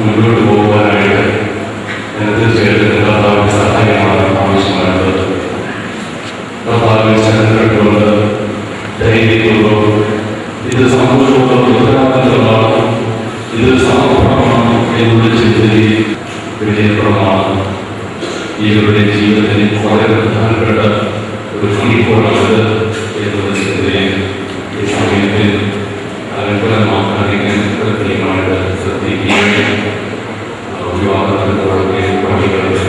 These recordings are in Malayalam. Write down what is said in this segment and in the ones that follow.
മുന്നോട്ട് പോകുവാനായിട്ട് തീർച്ചയായിട്ടും കർത്താവിന്റെ സഹായമാണ് ആവശ്യമായിട്ടുള്ളത്. കർത്താവിനെ ശരണപ്പെട്ടുകൊണ്ട് ധൈര്യപൂർവ്വം ഇത് സന്തോഷപൂർവ്വം ഉത്തരവാദിത്തമാണ്, ഇത് സമർപ്പണമാണ് എന്നുള്ള ചിന്തയിൽ വിജയപ്രദമാണ്. ഇവരുടെ ജീവിതത്തിൽ വളരെ പ്രധാനപ്പെട്ട ഒരു ഫീപ്പോഴാണിത് എന്നുള്ള ചിന്തയിൽ ഈ സമയത്തിൽ അനുകൂലമാക്കാതിരിക്കാൻ കൃത്യമായിട്ട് ശ്രദ്ധിക്കുകയും വിവാഹത്തിലൂടെ പണികളുടെ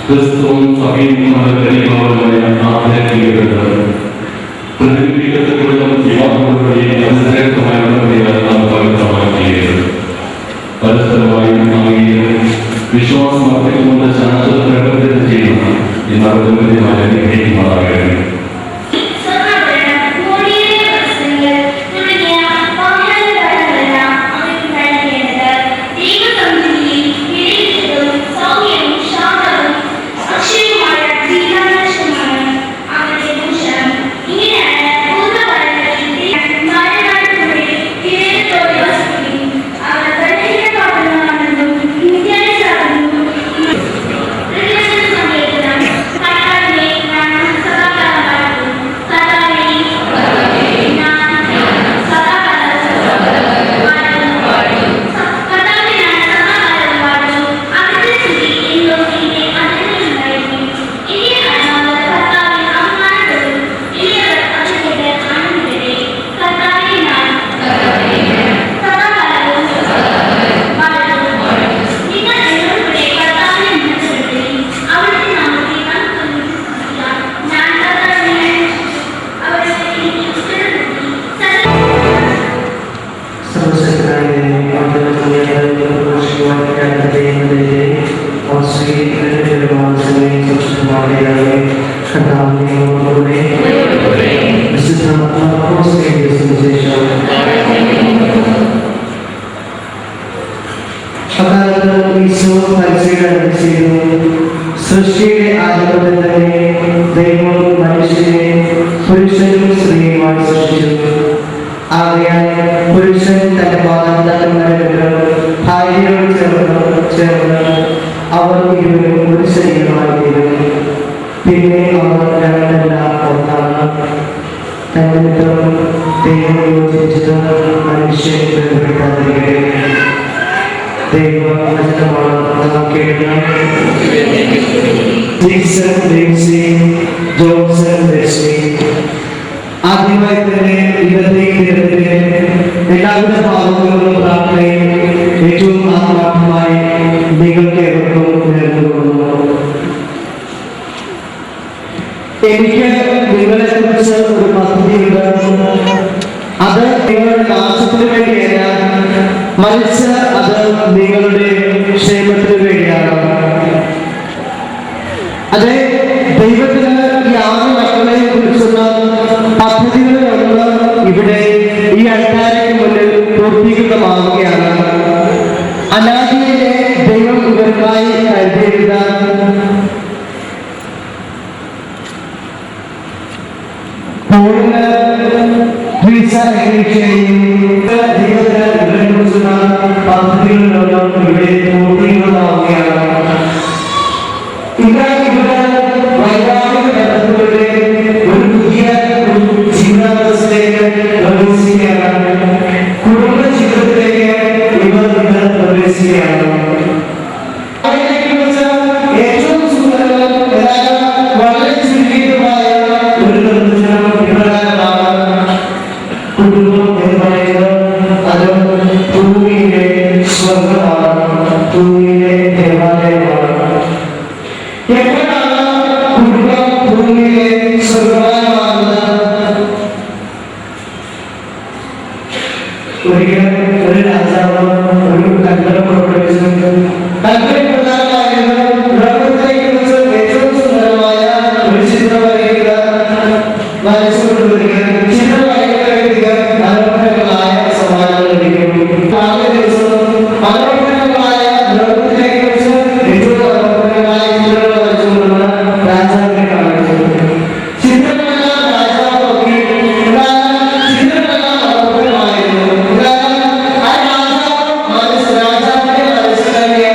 ക്രിസ്തുവും സഭയും പരസ്പരമായി വിശ്വാസം അർപ്പിച്ചുകൊണ്ട് ശാശ്വത പ്രകടനം ചെയ്യുന്ന ഈ നവജന്മമായ അനുഗ്രഹിക്കുമാറാകട്ടെ. സൃഷ്ടിയുടെ ആരംഭത്തിൽ തന്നെ ദൈവം മനുഷ്യനെ പുരുഷനും സ്ത്രീയുമായി സൃഷ്ടിച്ചു. ആകയാൽ പുരുഷൻ തന്റെ മാതാപിതാക്കന്മാരെ ഭാര്യയോട് ചേർന്ന് അവർ ഇരുവരും ഒരു ശരീരമായി തീരും. പിന്നെ അവർ രണ്ടെല്ലാം ഒന്നാണ്. തന്നിട്ടും ദൈവം യോജിച്ചത് മനുഷ്യൻ ബന്ധപ്പെടാതിരിക്കട്ടെ. ദൈവവചനമാണ് കേൾക്കണം. ആദ്യമായി തന്നെ ഇന്നത്തെ ദിനത്തിലെ എല്ലാവിധ പാവങ്ങളും പ്രാർത്ഥനയും ഏറ്റവും ആത്മാർത്ഥമായി നിങ്ങൾക്ക് ഏവർക്കും ഉയർന്നുകൊള്ളുന്നു. എനിക്ക് നിങ്ങളെ കുറിച്ച് ഒരു പദ്ധതിയുണ്ട്. അത് നിങ്ങളുടെ നാശത്തിന് വേണ്ടിയല്ല, മറിച്ച് അത് നിങ്ങളുടെ ക്ഷേമത്തിന് വേണ്ടിയാണ്. അതെ, ദൈവത്തിന് ഈ 6 മക്കളെ കുറിച്ചുള്ള പദ്ധതികളിലൊന്ന് ഇവിടെ ഈ അൾത്താരയ്ക്ക് മുന്നിൽ പൂർത്തീകൃതമാവുകയാണ്. അനാദിയിലെ ദൈവം ഇവർക്കായി കരുതിയിരുന്ന പദ്ധതികളിലൊന്നും ഇവിടെ പൂർത്തീകൃതമാവുകയാണ്. വൈകാരിക ബന്ധങ്ങളുടെ ഒരു പുതിയ ജീവിതാവസ്ഥയിലേക്ക് പ്രവേശിക്കുകയാണ്. കുടുംബ ജീവിതത്തിലേക്ക് ഇവർ പ്രവേശിക്കുകയാണ്. ഏറ്റവും സുന്ദരവും വളരെ ചുരുങ്ങിയതുമായ ഒരു നിർദ്ദേശം ഇപ്രകാരമാണ്. കുടുംബം എന്ന് പറയുന്നത് അത് ഭൂമിയിലെ സ്വർഗമാണ്, ഭൂമിയിലെ ദേവാലയമാണ്. എപ്പോഴാണ് കുടുംബം ഭൂമിയിലെ സ്വർഗമാകുന്നത്? ഒരിക്കൽ ഒരു രാജാവ് ഒരു കൽപ്പന പുറപ്പെടുവിച്ചു. കൽപ്പന പ്രധാനമായത് ലോകത്തിലേക്ക് വെച്ച് ഏറ്റവും സുന്ദരമായ ഒരു ചിത്രം വരയ്ക്കുക, വരച്ചുകൊണ്ടുവരിക. ചിത്രം വരയ്ക്കുന്ന വ്യക്തിക്ക് മനോഹരങ്ങളായ സമ്മാനങ്ങൾ ലഭിക്കും. ആദ്യ ദിവസം മനോഹരങ്ങളായ ലോകത്തിലേക്ക് വെച്ച് ഏറ്റവും മനോഹരമായ ചിത്രങ്ങൾ വരച്ചുകൊണ്ടുള്ള രാജാവിനെ കാണിച്ചു. ചിത്രങ്ങളെല്ലാം രാജാവ് നോക്കി. ചിത്രങ്ങളെല്ലാം മനോഹരമായിരുന്നു. ആ രാജാവിനെ മനസ്സിലാക്കിയ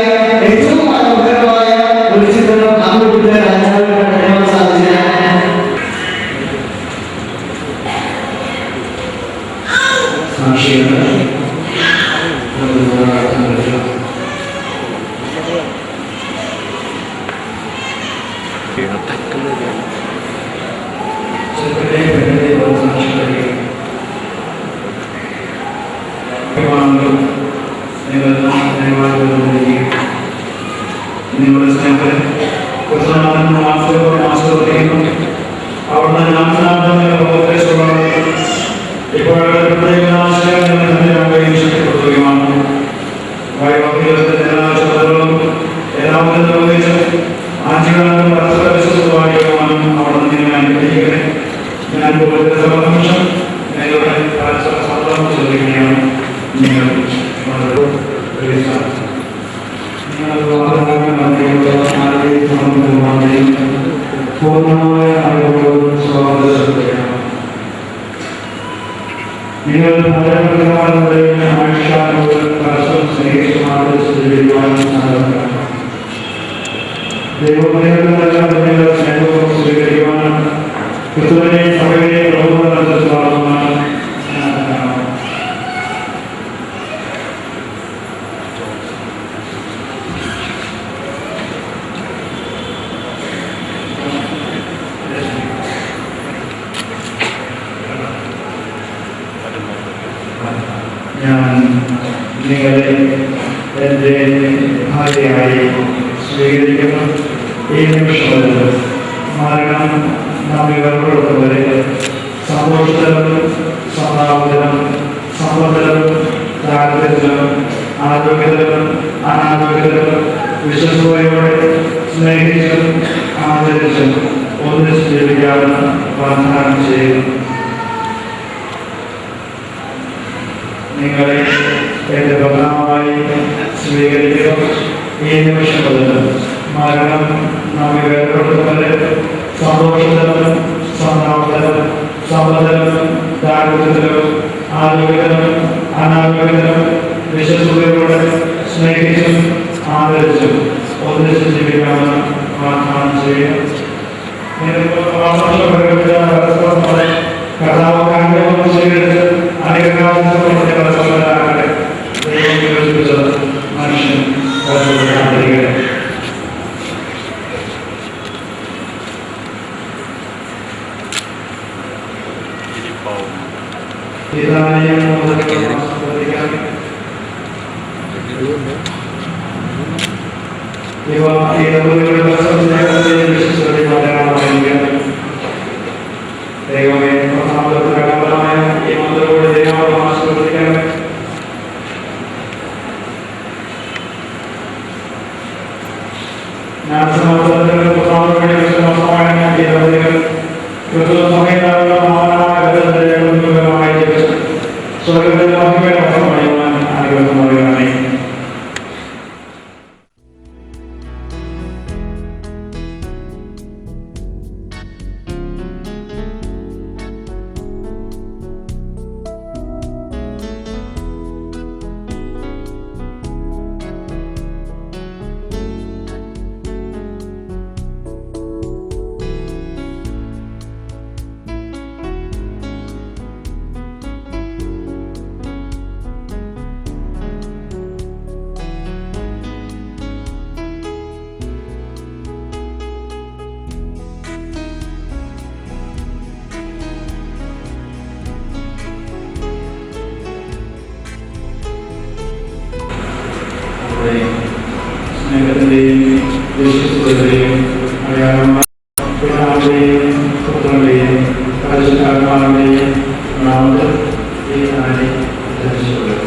ഏറ്റവും മനോഹരമായ ഒരു ചിത്രം അവിടുത്തെ രാജാവിനെ കണ്ടെത്താൻ സാധിച്ചില്ല. സാക്ഷിയാണ് നിങ്ങളുടെ സ്നേഹം അവിടുന്ന് ശക്തിപ്പെടുത്തുകയാണ്. എല്ലാവരും നിർവഹിച്ച് ആജീവനം പരസ്പര വിശ്വസമായിരിക്കുവാനും അവിടുന്ന് നിങ്ങളെ അനുഗ്രഹിക്കട്ടെ. ഞാൻ നിമിഷം നിങ്ങളുടെ പരസ്പര സമ്മതം ചോദിക്കുകയാണ്. നിങ്ങൾ പൂർണ്ണമായ അനുഭവവും സ്വാതന്ത്ര്യമാണ്. നിങ്ങൾ പരമ്പരകളുടെയും ആയുഷ്കാലങ്ങളും പരസ്പരം സ്നേഹിച്ചുമാണ് സ്വീകരിക്കുവാനും സാധിക്കണം. ദൈവമേഖലകളെല്ലാം നിങ്ങളുടെ സ്നേഹവും സ്വീകരിക്കുവാനും ക്രിസ്തുവിനെയും സഭയെയും പ്രബോധനത്തിൽ വളർത്തുവാനും ഞാൻ നിങ്ങളെ എൻ്റെ ഭാര്യയായി സ്വീകരിക്കുന്നു. ഈ നിമിഷം മുതൽ മരണം നമ്മെ വേർപെടുത്തുന്നവരെ സന്തോഷത്തിലും സമാധാനത്തിലും സമ്പത്തിലും ദാരിദ്ര്യത്തിലും ആരോഗ്യത്തിലും അനാരോഗ്യത്തിലും വിശ്വസ്തയോടെ സ്നേഹിച്ചും ആദരിച്ചും ഒന്നിച്ച് ജീവിക്കാമെന്ന് വാഗ്ദാനം ചെയ്യുന്നു. നിങ്ങളെ എൻ്റെ ഭർത്താവായി സ്വീകരിക്കുക. ഈ നിമിഷം മുതൽ മരണം സന്തോഷത്തിലും സമാധാനത്തിലും സമ്പത്തിലും ദാരിദ്ര്യത്തിലും ആരോഗ്യത്തിലും അനാരോഗ്യത്തിലും വിശ്വസതയോടെ സ്നേഹിച്ചും ആദരിച്ചും ഒന്നിച്ച് ജീവിക്കാമെന്ന് വാഗ്ദാനം ചെയ്യുന്നു. കർത്താവ് കാര്യം ചെയ്ത് അനുഗ്രഹമാകട്ടെ. ദൈവം വിളിപ്പിച്ചത് മനുഷ്യൻ ആദരിക്കട്ടെ. ദൈവമേ പ്രധാനമായ ഈ മന്ത്രത്തോടെ ദൈവം ആശീർവദിക്കണമേ. ഞാൻ സമാധാനത്തിന്റെ പ്രധാനമായ സ്വർഗത്തിൽ അനുഗ്രഹം. സ്നേഹത്തിന്റെയും വിശ്വസ്തയുടെയും പിതാവിന്റെയും പുത്രന്റെയും പരിശുദ്ധാത്മാവിന്റെയും നാമത്തിൽ ഈ ആണി ധരിച്ചുകൊള്ളുക.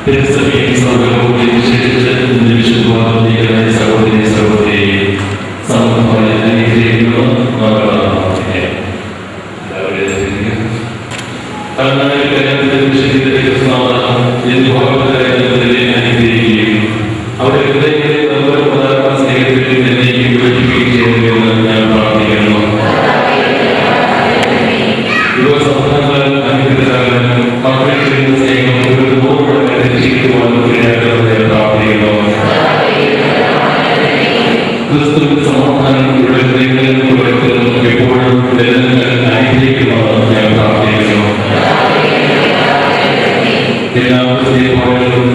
തിരുസഭയും സർവ്വലോകവും വിശേഷിച്ച് വിശുദ്ധവാദീകരണ സഹോദരി സഹോദരിയെ സമൂഹമായി അനുഗ്രഹിക്കുന്നു. അനുഗ്രഹിക്കുകയും അവരുടെ ഹൃദയങ്ങളിൽ ഓരോ പദാർത്ഥ സ്നേഹത്തിലും എന്നേക്കും യോജിപ്പിക്കുകയും ചെയ്യുന്നുവെന്ന് ഞാൻ പ്രാർത്ഥിക്കുന്നു. യുവസമൂഹങ്ങൾ അനുഗ്രഹിക്കാനും പങ്കെടുക്കുന്ന സ്നേഹം ഒരു നൂറുകൂടെ ജീവിക്കുവാനും പ്രാർത്ഥിക്കുന്നു. ക്രിസ്തുവിന്റെ സമാധാനം ഇവിടെ ഹൃദയങ്ങളിൽ പുറത്തും എപ്പോഴും നിലനിൽക്കാൻ അനുഗ്രഹിക്കുമെന്ന് ഞാൻ പ്രാർത്ഥിക്കുന്നു. എല്ലാവരുടെയും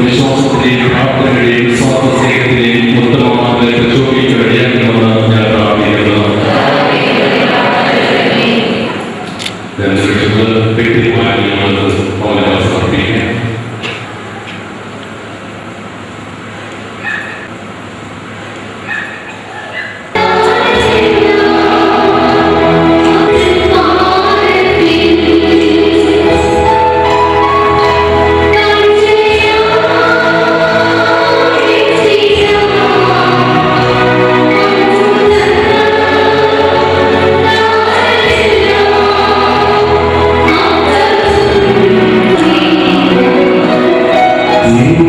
വിശ്വാസത്തിന്റെയും പ്രാർത്ഥനയുടെയും സ്വാർത്ഥ സ്നേഹത്തിന്റെയും ഉത്തമമാർഗം പ്രചോദിക്കാൻ കഴിയാക്കണമെന്ന് ഞാൻ പ്രാർത്ഥിക്കുന്നു. വ്യക്തിപരമായി ഞങ്ങൾ സമർപ്പിക്കാം. Yeah.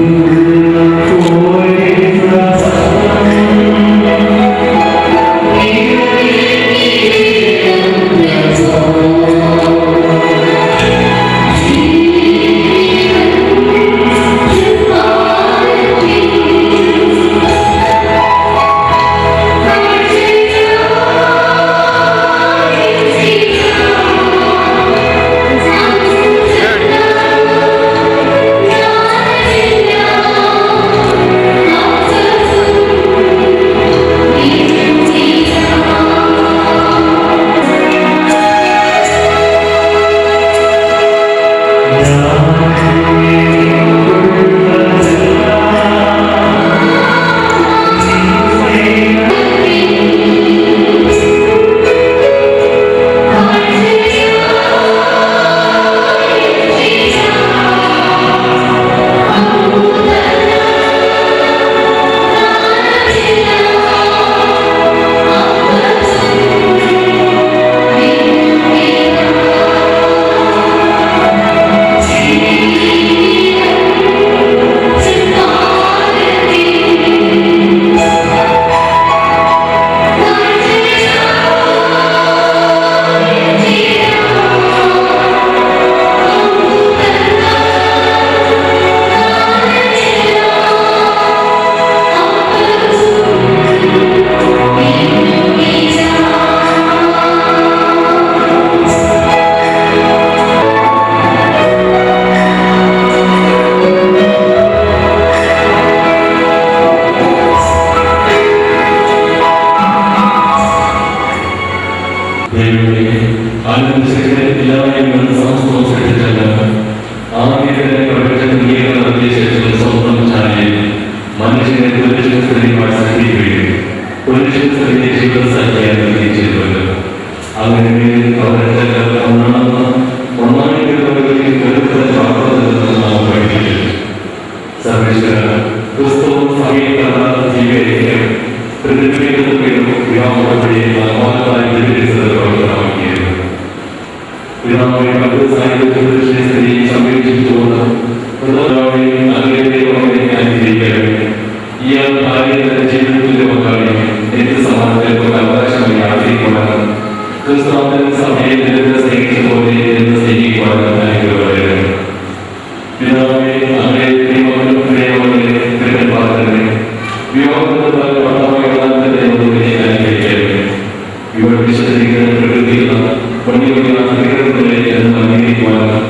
ക്രിസ്തുവും സഭയിൽ തന്ന ജീവിതം പ്രതിനിധികളും വിവാഹപ്പെടുകയും സമാനമായി പ്രവർത്തനമാക്കിയത്. പിതാവിനെ പണ്ട് സാഹിത്യത്തിൽ സംരക്ഷിച്ചുകൊണ്ട് ഇയാൾ ഭാര്യയുടെ ജീവിതത്തിന്റെ പങ്കാളി എന്ത് സമാനത്തിൽ അവകാശമായി ആഗ്രഹിക്കുവാനും ക്രിസ്തുവിന്റെ സഭയെ സ്നേഹിച്ചതുപോലെ എന്ന് സ്നേഹിക്കുവാനും അനുഗ്രഹിക്കുകയാണ്. പിതാവെ അങ്ങനെ ഇവർ വിശദീകരണ പ്രകൃതിയുള്ള അംഗീകരിക്കുവാനും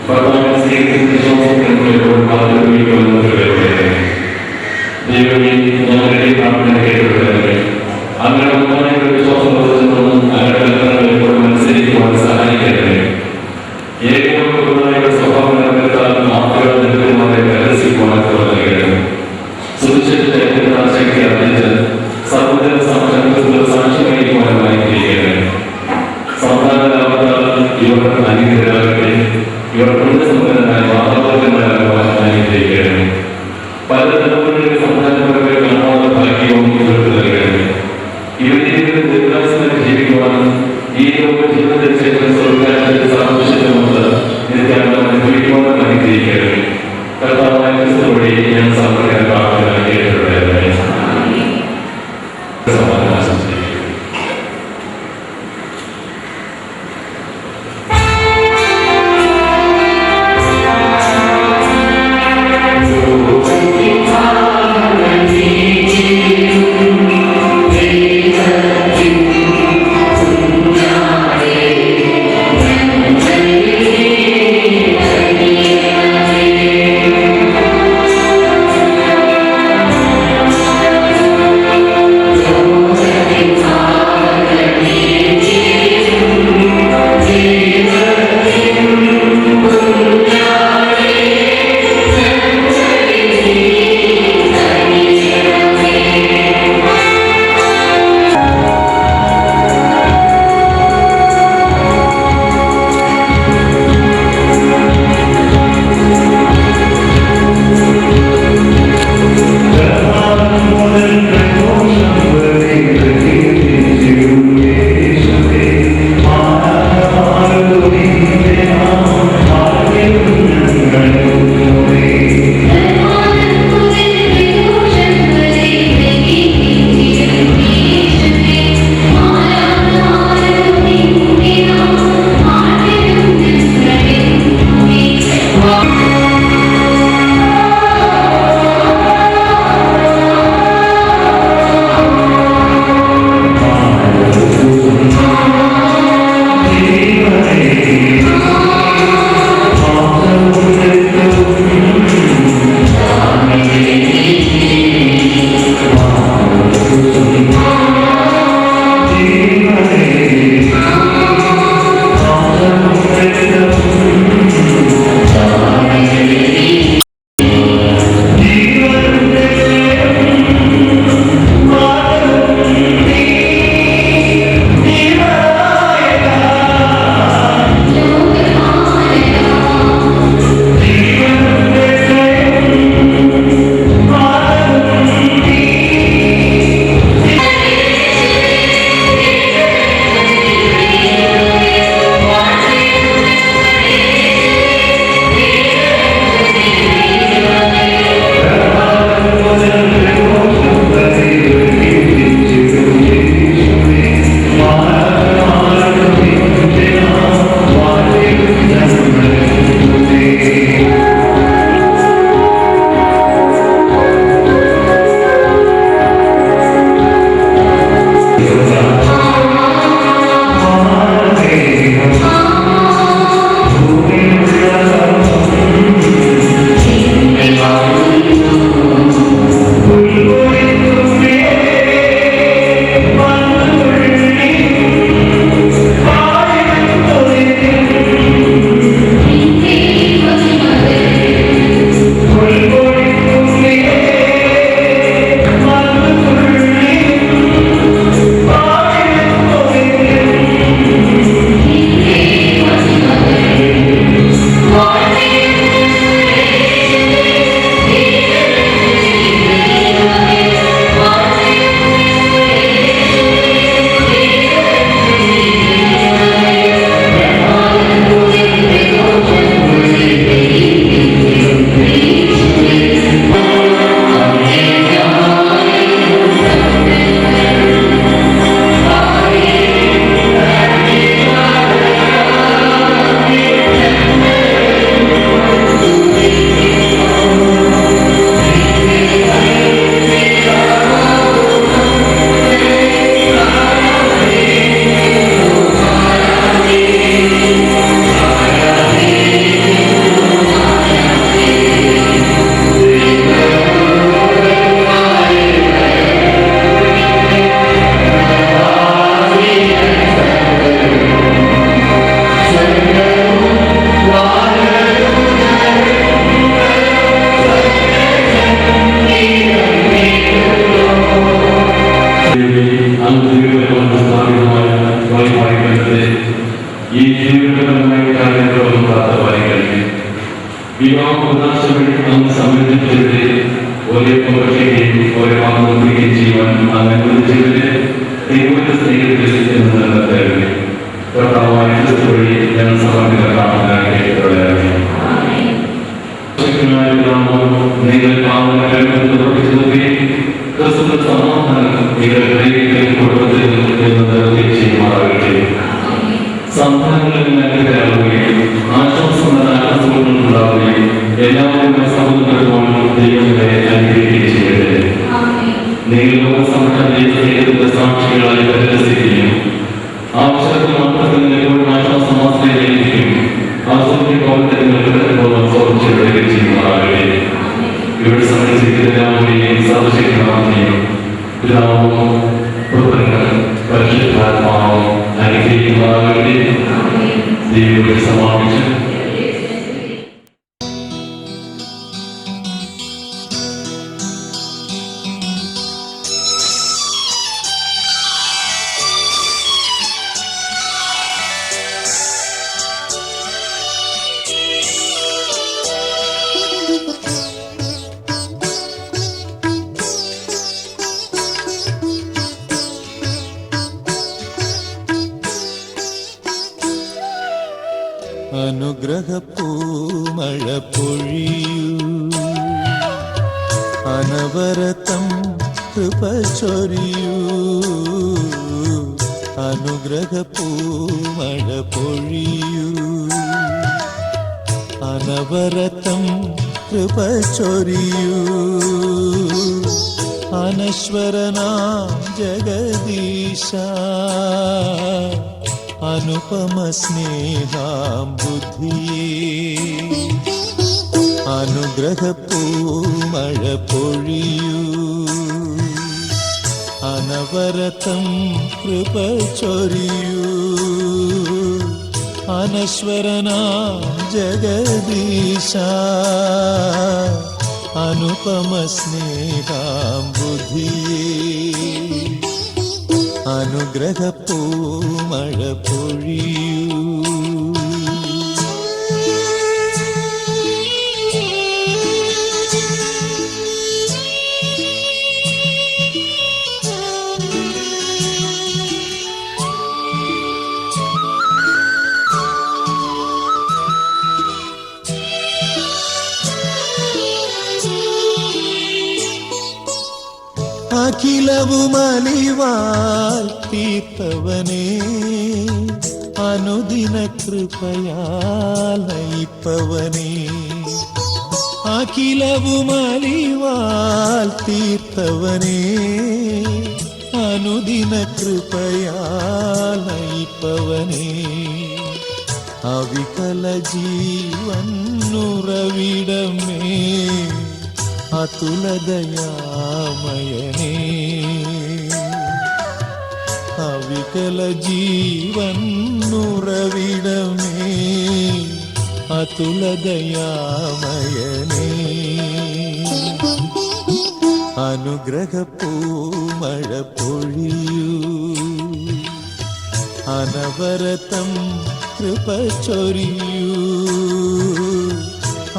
ഭർത്താവിനെ സ്നേഹിക്കുന്ന വിശ്വാസങ്ങളോട് മാതൃകയാണെന്ന് ദൈവമേ ഞങ്ങളുടെ പ്രാർത്ഥന കേട്ടിട്ടുള്ളവരെ അങ്ങനെ വിശ്വാസം മനസ്സിലാക്കുവാൻ സഹായിക്കരുത്. ഏകോപമായ സ്വഭാവം നിലനിർത്താൻ മാത്രം നിരന്തരമായി രഹസ്യക്കുവാൻ തുടങ്ങുകയാണ്. സുരക്ഷിത ശക്തി അറിയിച്ച് സർവ്വജന സംരംഭത്തിൽ സാക്ഷി വഹിക്കുവാനായി ചെയ്യുകയാണ്. സന്താന ലാഭത്താൽ ഇവർ അനുഗ്രഹരാകട്ടെ. ഇവർ പുണ്യസമ്പന്നരായ മാതാപിതാക്കളായി ചെയ്യുകയാണ്. പല തലമുറകളിലെ സന്താനങ്ങൾക്ക് കാണാവുന്ന ഭാഗ്യവും ഇവർക്ക് നൽകണമേ. ഇവരുടെ ദീർഘായുസ്സോടെ ജീവിക്കുവാനും ഈ ലോക ജീവിതത്തിൽ ചേർന്ന സ്വർഗ്ഗരാജ്യത്തെ സന്തോഷിച്ചുകൊണ്ട് നിത്യാനന്ദം അനുഭവിക്കുവാനും അനുഗ്രഹിക്കണമേ. കർത്താവായ ക്രിസ്തുവോടെ ഞാൻ സമർപ്പിക്കാൻ പ്രാർത്ഥന കേട്ടിട്ടുള്ളതായി സമാധാനം ചെയ്യും. Amen. ഒരേ പ്രവർത്തിക്കുകയും ഒരേ വാക്ക് നിർത്തുകയും ചെയ്യുവാൻ അങ്ങ് അനുവദിച്ചതിന് ദൈവത്തിന്റെ സ്നേഹത്തിൽ എന്ന് നിലനിർത്തരുത്. കർത്താവായ ക്രിസ്തു വഴി ഞങ്ങൾ സമർപ്പിതരാകാൻ നിങ്ങൾ പാവങ്ങൾ പ്രവർത്തിച്ചതൊക്കെയും ക്രിസ്തു സമാധാനം നിങ്ങൾ കുടുംബത്തിൽ എന്ന് ചെയ്യുമാറാകട്ടെ. സന്താനങ്ങളിൽ നൽകുകയും ആശ്വാസം ഉണ്ടാവുകയും എല്ലാവരും സമുദ്രത്തോളം ദൈവങ്ങളെ അനുഗ്രഹിക്കുകയും ചെയ്യട്ടെ. നിങ്ങൾ ലോകസമൂഹത്തിന്റെ സാക്ഷികളായി പരിരസിക്കുകയും ആവശ്യത്തിന് മാത്രത്തിൽ എപ്പോഴും ആശ്വാസം ആശ്രയിക്കും ആസ്വദിക്കുന്ന പ്രവർത്തനങ്ങൾക്ക് സ്വർച്ചിടുകയും ചെയ്യുമാറാകട്ടെ. ഇവിടെ സംബന്ധിച്ചിരിക്കുന്നവരെയും സർവശക്തനാഥനെയും പിതാവും പുത്രനും പരിശുദ്ധാത്മാവും അനുഗ്രഹിക്കുമാറാകട്ടെ. ദൈവത്തെ സമാപിച്ചു. അനുഗ്രഹപ്പൂമഴ പൊഴിയൂ, അനവരതം കൃപ ചൊരിയൂ. അനുഗ്രഹപ്പൂമഴ പൊഴിയൂ, അനവരതം കൃപ ചൊരിയൂ. അനശ്വരനാം ജഗദീശ അനുപമ സ്നേഹാം ബുദ്ധിയേ. അനുഗ്രഹപ്പൂമഴ പൊഴിയൂ, അനവരതം കൃപ ചൊരിയൂ. അനശ്വരനാം ജഗദീശ അനുപമ സ്നേഹാം ബുദ്ധിയേ. അനുഗ്രഹപ്പൂമഴ പൊഴിയൂ. അഖിലവുമലിവാൽ തീർത്തവനേ, അനുദിന കൃപയാൽ നയിപ്പവനേ. അഖിലവുമലിവാൽ തീർത്തവനേ, അനുദിന കൃപയാൽ നയിപ്പവനേ. അവികല ജീവൻ ഉറവിടമേ, അതുലദയാമയനേ. അവികല ജീവൻ ഉറവിടമേ, അതുലദയാമയനേ. അനുഗ്രഹപ്പൂമഴ പൊഴിയൂ, അനവരതം കൃപ ചൊരിയൂ.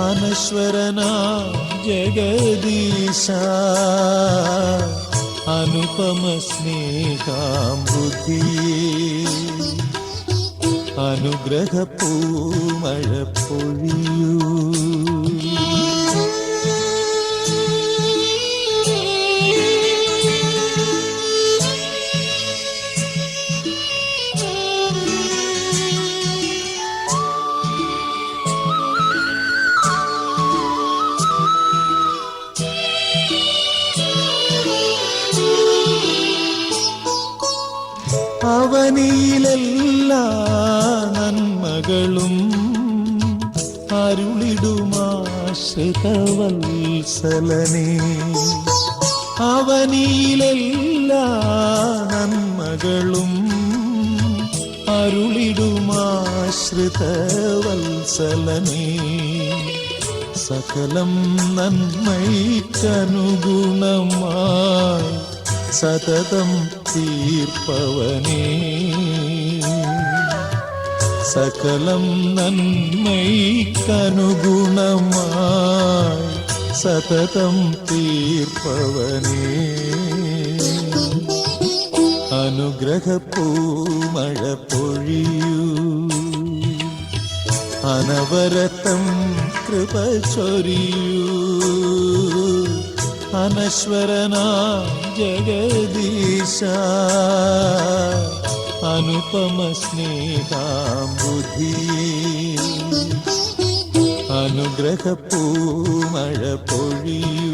അനശ്വരനാം ജഗദീശ അനുപമ സ്നേഹാം ബുദ്ധിയേ. അനുഗ്രഹപ്പൂമഴ പൊഴിയൂ. അവനിയിലെല്ലാ നന്മകളും അരുളിടുമാശ്രിതവത്സലനേ. അവനിയിലെല്ലാ നന്മകളും അരുളിടുമാശ്രിതവത്സലനേ. സകലം നന്മയ്ക്കനുഗുണമായി സതതം തീർപ്പവനേ. സകലം നന്മയ്ക്കനുഗുണമായി സതതം തീർപ്പവനേ അനുഗ്രഹപ്പൂമഴ പൊഴിയൂ അനവരതം കൃപ ചൊരിയൂ അനശ്വരനാം ജഗദീശ അനുപമ സ്നേഹാംബുധിയേ അനുഗ്രഹപ്പൂമഴ പൊഴിയൂ.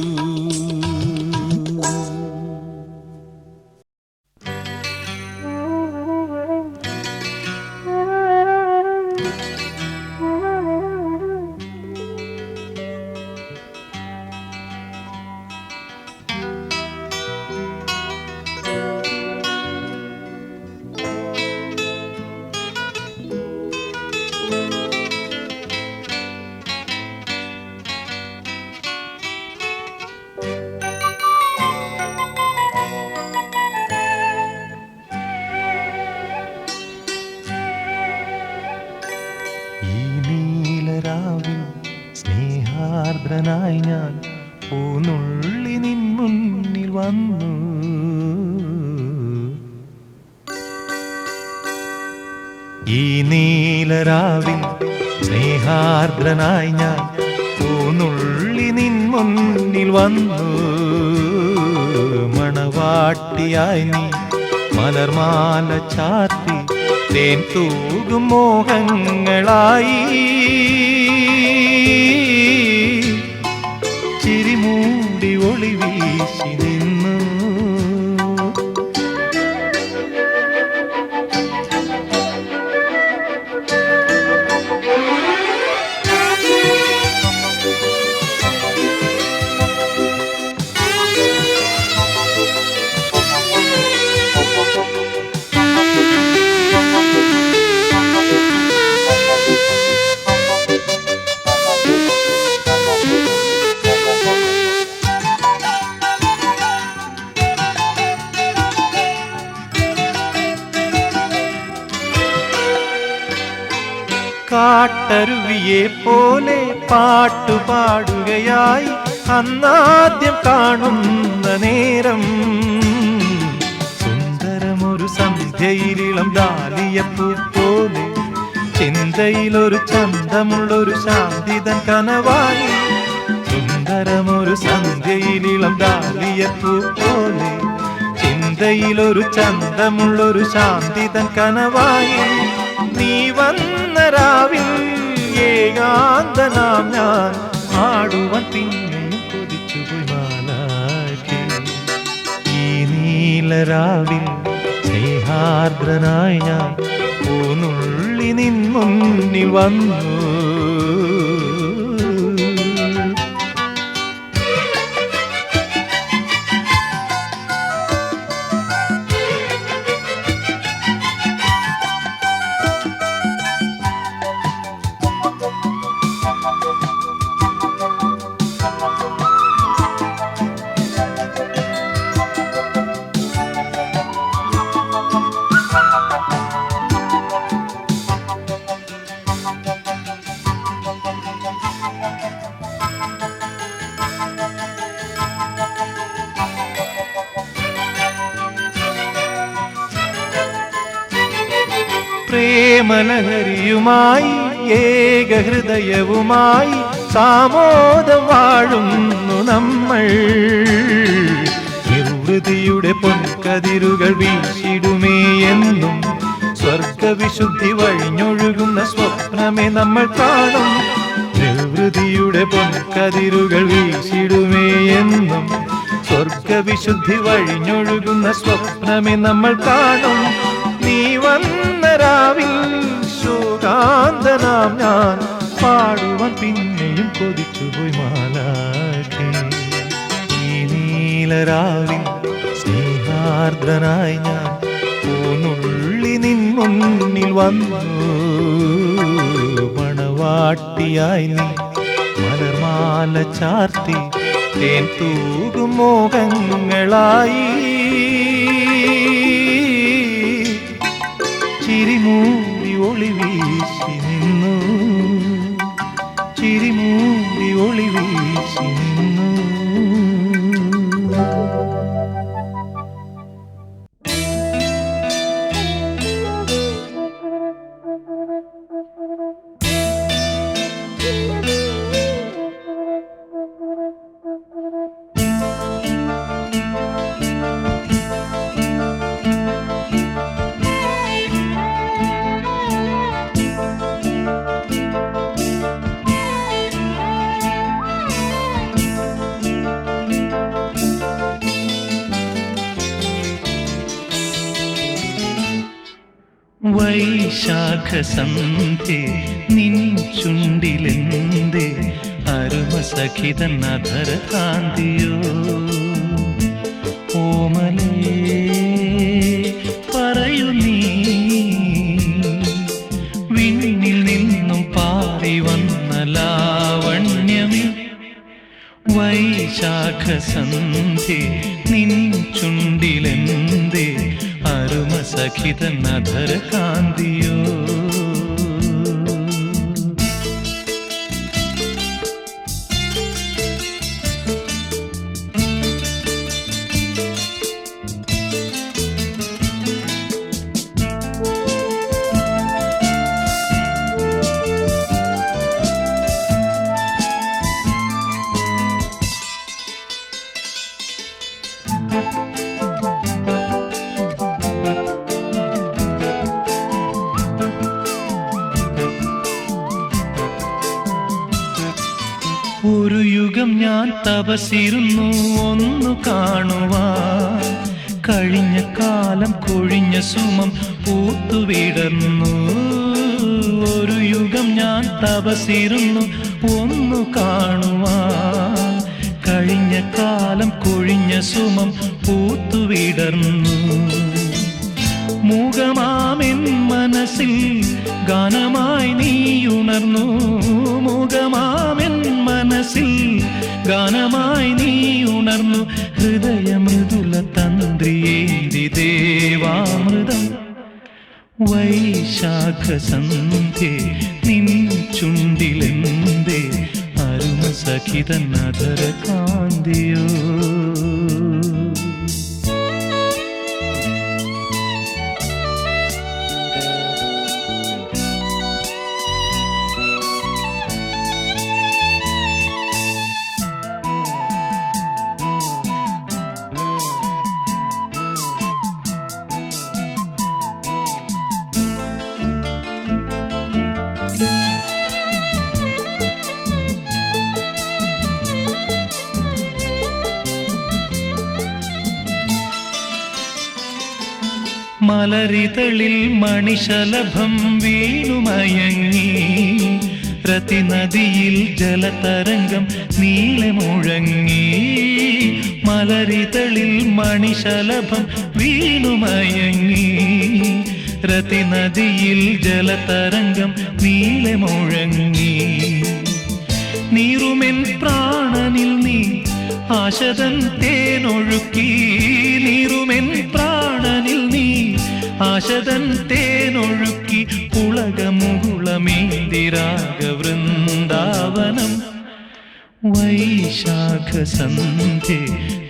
സ്നേഹാർദ്രനായി ഞാൻ പൂനുള്ളി നിൻ മുന്നിൽ വന്നു ഈ നീലരാവിൽ സ്നേഹാർദ്രനായി ഞാൻ പൂനുള്ളി നിൻ മുന്നിൽ വന്നു മണവാട്ടിയായി നീ മലർമാല ചാർത്തി തേൻ തൂകും മോഹങ്ങളായി ചിരിമൂടി ഒളി വീശി നിന്നു കാട്ടരുവിയെ പോലെ പാട്ടുപാടുകയായി അന്നാദ്യം കാണുന്ന നേരം സുന്ദരമൊരു സന്ധ്യയിലിളം ഡാലിയപ്പൂ പോലെ ചിന്തയിലൊരു ചന്തമുള്ളൊരു ശാന്തിതൻ കനവായി സുന്ദരമൊരു സന്ധ്യയിലിളം ഡാലിയപ്പൂ പോലെ ചിന്തയിലൊരു ചന്തമുള്ളൊരു ശാന്തിതൻ കനവായി നീ വന്ന രാവിൽ ഏകാന്തനാം ഞാൻ ആടുവാൻ പിന്നെയും കൊതിച്ചുപോയി മാലാഖി ഈ നീലരാവിൽ സ്നേഹാർദ്രനായി ഞാൻ പൂനുള്ളി നിൻ മുന്നിൽ വന്നു പ്രേമലഹരിയുമായി ഏകഹൃദയവുമായി സാമോദം വാഴുന്നു നമ്മൾ നിർവൃതിയുടെ പൊൻകതിരുകൾ വീശിടുമേ എന്നും സ്വർഗവിശുദ്ധി വഴിഞ്ഞൊഴുകുന്ന സ്വപ്നമേ നമ്മൾ കാണും നിർവൃതിയുടെ പൊൻകതിരുകൾ വീശിടുമേ എന്നും സ്വർഗവിശുദ്ധി വഴിഞ്ഞൊഴുകുന്ന സ്വപ്നമേ നമ്മൾ കാണും നീ വന്ന രാവിൽ ശോകാന്തനാം ഞാൻ പാടുവാൻ പിന്നെയും കൊതിച്ചുപോയി മാലാഖി ഈ നീലരാവിൽ സ്നേഹാർദ്രനായി ഞാൻ പൂനുള്ളി നിൻ മുന്നിൽ വന്നു മണവാട്ടിയായി നീ മലർമാല ചാർത്തി തേൻ തൂകും മോഹങ്ങളായി ചിരിമൂടി ഒളി വീശി നിന്നു ചിരിമൂടി ഒളി വീശി നിന്നു വൈശാഖ സന്ധ്യേ നിൻ ചുണ്ടിലെന്തേ അരുമ സഖിതൻ അധര കാന്തിയോ ഓമലേ പറയൂ നീ വിണ്ണിൽ നിന്നും പാറി വന്ന ലാവണ്യമേ വൈശാഖ സന്ധ്യേ നിൻ ചുണ്ടിലെന്തേ അരുമ സഖിതൻ അധര കാന്തിയോ ഒരു യുഗം ഞാൻ തപസിരുന്നു ഒന്നു കാണുവാൻ കഴിഞ്ഞ കാലം കൊഴിഞ്ഞ സുമം പൂത്തുവിടർന്നു ഒരു യുഗം ഞാൻ തപസിരുന്നു ഒന്നു കാണുവാൻ കഴിഞ്ഞ കാലം കൊഴിഞ്ഞ സുമം പൂത്തുവിടർന്നു മൂകമാമെൻ മനസ്സിൽ ഗാനമായി നീ ഉണർന്നു മൂകമാമെൻ മനസ്സിൽ ഗാനമായി നീ ഉണർന്നു ഹൃദയമൃദുല തന്ത്രിയേന്തി ദേവാമൃതം വൈശാഖ സന്ധ്യേ നിൻ ചുണ്ടിലെന്തേ അരുമ സഖിതൻ അധര കാന്തിയോ മലരിതളിൽ മണിശലഭം വീണുമയങ്ങി രതിനദിയിൽ ജലതരംഗം നീളെ മുഴങ്ങി മലരിതളിൽ മണിശലഭം വീണുമയങ്ങി രതിനദിയിൽ ജലതരംഗം നീളെ മുഴങ്ങി നീറുമെൻ പ്രാണനിൽ നീ ആശതൻ തേനൊഴുക്കി നീറുമെൻ പ്രാണനിൽ നീ ആശതൻ തേനൊഴുക്കി പുളകമുകുളമേന്തിരാഗവൃന്ദാവനം വൈശാഖ സന്ധ്യേ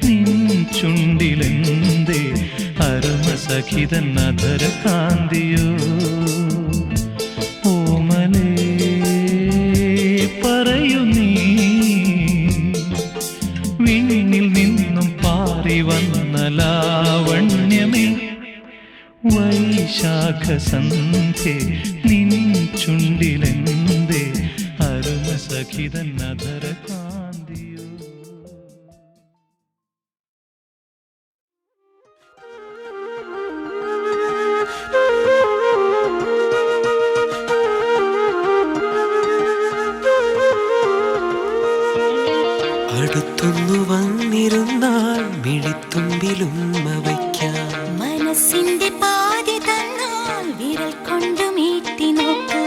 നിൻ ചുണ്ടിലെന്തേ അരുമ സഖിതൻ അധര കാന്തിയോ ഓമലേ പറയൂ നീ വിണ്ണിൽ നിന്നും പാറി വന്ന ലാവണ്യമേ വൈശാഖ സന്ധ്യേ നിൻ ചുണ്ടിലെന്തേ അരുമ സഖിതൻ അധര കാന്തിയോ അടുത്തൊന്നു വന്നിരുന്നാൽ മിഴിത്തുമ്പിലും വയ്ക്കാം മനസ്സിന്റെ പാതി തന്നാൽ വിരൽ കൊണ്ടു മീട്ടി നോക്കൂ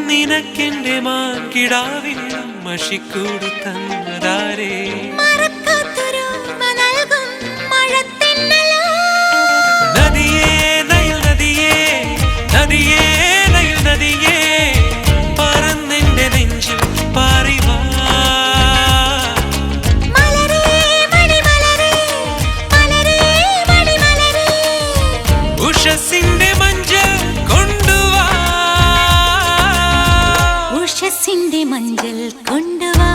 നിനക്കെന്റെ മാൻകിടാവിൽ മഷിക്കൂട് തന്നതാരേ മറക്കാത്തൊരോർമ്മ നൽകും മഴത്തെന്നലോ നദിയേ നയൽ നദിയേ നദിയേ നയൽ നദിയേ പറന്നെന്റെ നെഞ്ചിൽ പാറിവാ ഉഷസിന്റെ മഞ്ചൽ കൊണ്ടുവാ ഉഷസിന്റെ മഞ്ചൽ കൊണ്ടുവാ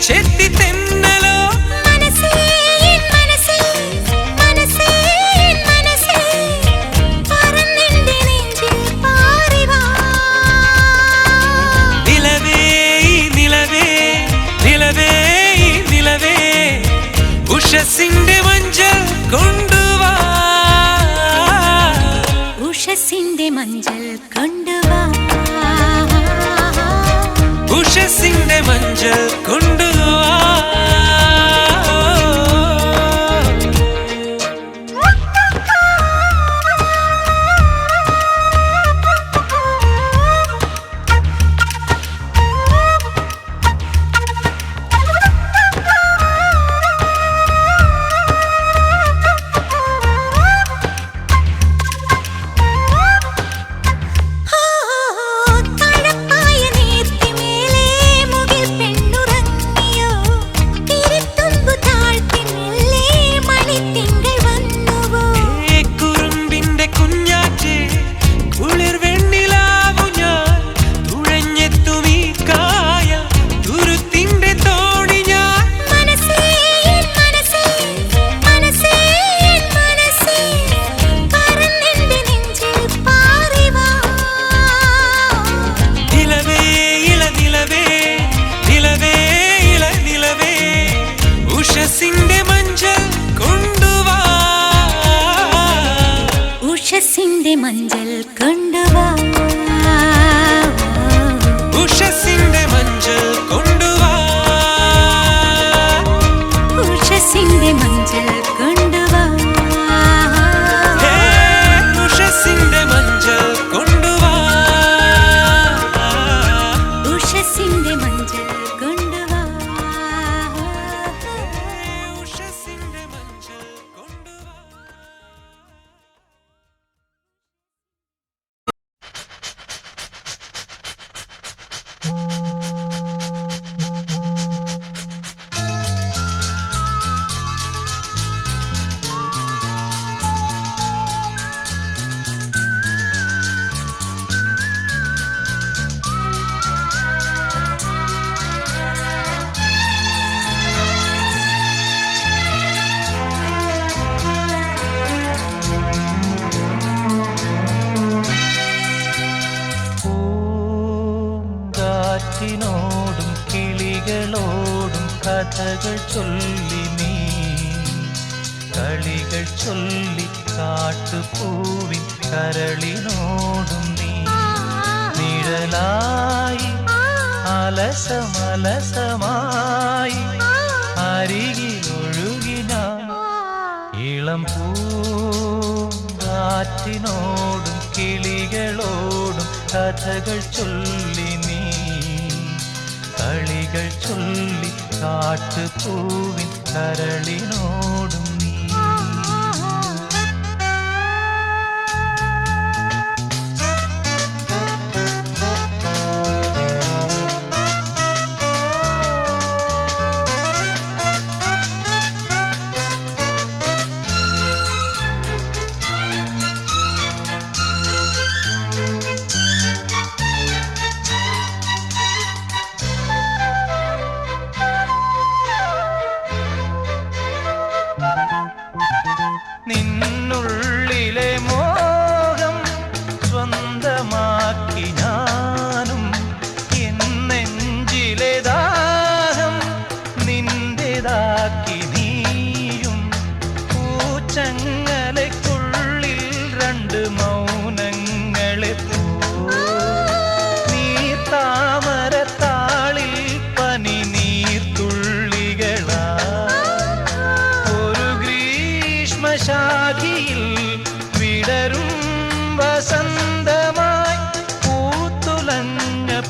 ചെത്തി തെന്നലോ മനസ്സേ എൻ മനസ്സേ മനസ്സേ എൻ മനസ്സേ പറന്നെന്റെ നെഞ്ചിൽ പാറിവാ നിലവേ നിലവേ നിലവേ നിലവേ ഉഷസിന്റെ മഞ്ചൽ കൊണ്ടുവാ ഉഷസിന്റെ മഞ്ചൽ കൊണ്ടുവാ ഉഷസിന്റെ മഞ്ചൽ കൊണ്ടുവാ തഴപ്പായ നീർത്തിമേലേ മുകിൽ പെണ്ണുറങ്ങിയോ തിരിത്തുമ്പു താഴ്ത്തിമേലേ മണിത്തിങ്കൾ വന്നുവോ കുറുമ്പിന്റെ കുഞ്ഞാറ്റ് കുളിർ വെണ്ണിലാവു ഞാൻ തുഴഞ്ഞെത്തും ഈ കായ തുരുത്തിന്റെ തോണി ഞാൻ മനസ്സേ എൻ മനസ്സേ മനസ്സേ എൻ മനസ്സേ പറന്നെന്റെ നെഞ്ചിൽ പാറിവാ നിലവേ ഇള നിലവേ നിലവേ ഇള നിലവേ ഉഷസിന്റെ മഞ്ചൽ കൊണ്ടുവാ ഉഷസിന്റെ മഞ്ചൽ കൊണ്ടുവാ ഉഷസിന്റെ മഞ്ചൽ കൊണ്ടുവാ ഉഷസിന്റെ മഞ്ചൽ കൊണ്ടുവാ ഹേ ഉഷസിന്റെ മഞ്ചൽ കൊണ്ടുവാ ഉഷസിന്റെ മഞ്ചൽ കൊണ്ടുവാ ഉഷസിന്റെ മഞ്ചൽ കൊണ്ടുവാ പൂങ്കാറ്റിനോടും കിളികളോടും കഥകൾ ചൊല്ലി നീ കളികൾ ചൊല്ലി കാട്ടുപൂവിൻ കരളിനോടും നീ നിഴലായി അലസമലസമായി അരികിലൊഴുകി ഞാൻ ഇളം പൂങ്കാറ്റിനോടും കിളികളോടും കഥകൾ ചൊല്ലി നീ കളികൾ ചൊല്ലി കാട്ടുപൂവിൻ കരളിനോടും നീ നിന്നുള്ളിലെ മോഹം സ്വന്തമാക്കി ഞാനും എന്നെഞ്ചിലെ ദാഹം നിന്റേതാക്കി നീയും പൂച്ചങ്ങലയ്ക്കുള്ളിൽ രണ്ട് മൗനങ്ങളെ പോ നീ താമരത്താളിൽ പനി നീർത്തുള്ളികളാ ഒരു ഗ്രീഷ്മശാഖിയിൽ വിടരും വസന്തമായി പൂത്തുലഞ്ഞ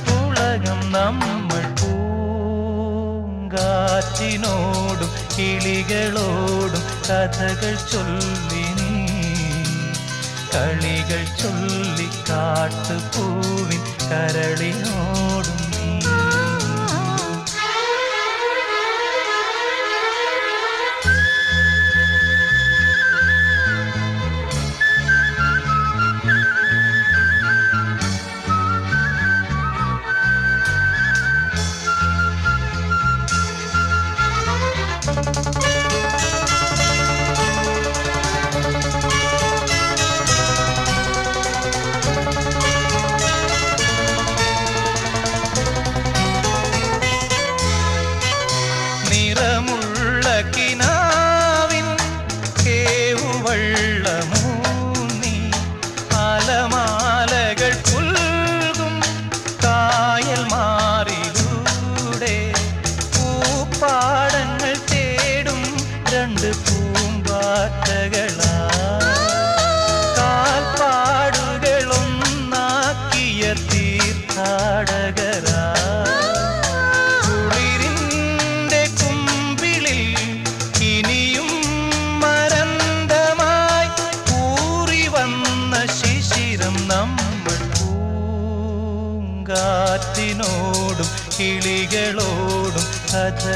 പുളകം നമ്മൾ പൂങ്കാറ്റിനോടും കിളികളോടും കഥകൾ ചൊല്ലി നീ കളികൾ ചൊല്ലി കാട്ടുപൂവിൻ കരളിനോടും നീ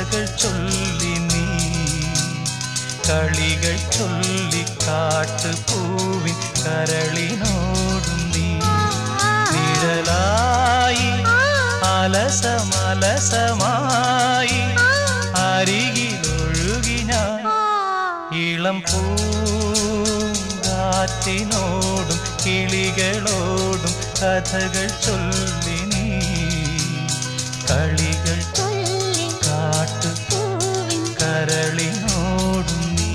കഥകൾ ചൊല്ലി നീ കളികൾ ചൊല്ലി കാട്ടുപൂവിൻ കരളിനോടും നീ നിഴലായി അലസമലസമായി അരികിലൊഴുകി ഞാൻ ഇളം പൂങ്കാറ്റിനോടും കിളികളോടും കഥകൾ ചൊല്ലി നീ കളികൾ കാട്ടുപൂവിൻ കരളിനോടും നീ.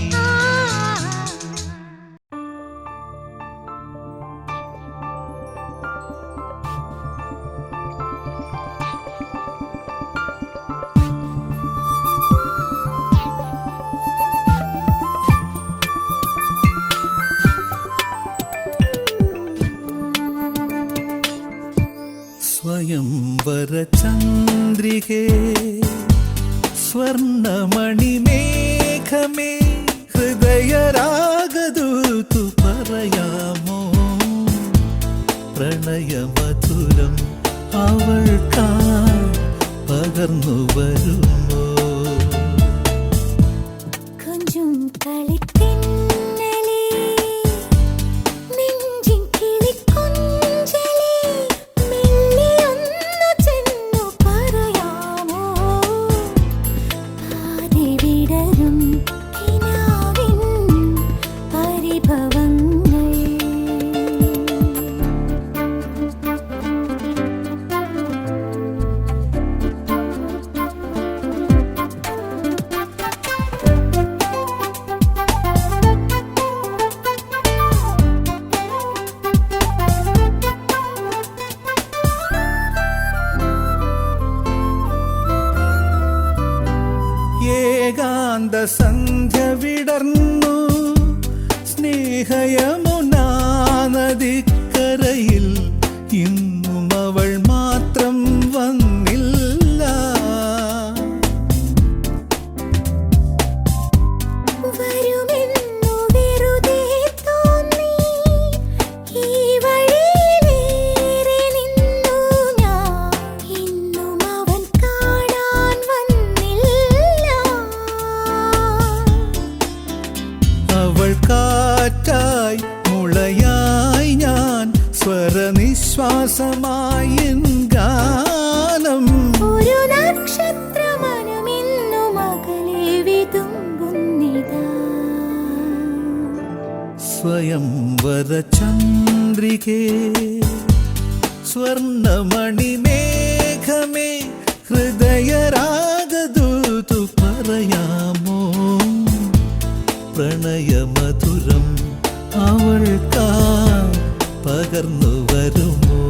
സ്വയംവര ചന്ദ്രികേ സ്വർണമണിമേഘമേ ഹൃദയരാഗദൂതു പറയാമോ പ്രണയമധുരം അവൾക്കായി പകർന്നു വരുമോ கொஞ்சம் കളിത്തിന്നലേ നെഞ്ചിൻ കിളിക്കൊഞ്ചലേ മെല്ലെ ഒന്ന് ചെന്നു പറയാമോ ആദി വിടരും കിനാവിൻ പരിഭവങ്ങൾ ഏകാന്ത സന്ധ്യ വിടർന്നു സ്നേഹയമുനാ നദിക്കരയിൽ ഇന്നും അവൾ മാത്രം വന്നില്ല വരുമെന്നു വെറുതെ തോന്നി ഈ വഴിയിലേറെ നിന്നു ഞാൻ ഇന്നും അവൻ കാണാൻ വന്നില്ല അവൾ കാറ്റായി മുളയായി ഞാൻ സ്വരനിശ്വാസമായി എൻ ഗാനം ഒരു നക്ഷത്രമനമിന്നും അകലെ വിതുമ്പുന്നിതാ സ്വയംവര ചന്ദ്രികേ സ്വർണമണിമേഘമേ ഹൃദയരാഗദൂതു പറയാമോ പ്രണയമധുരം അവൾക്കായി പകർന്നു വരുമോ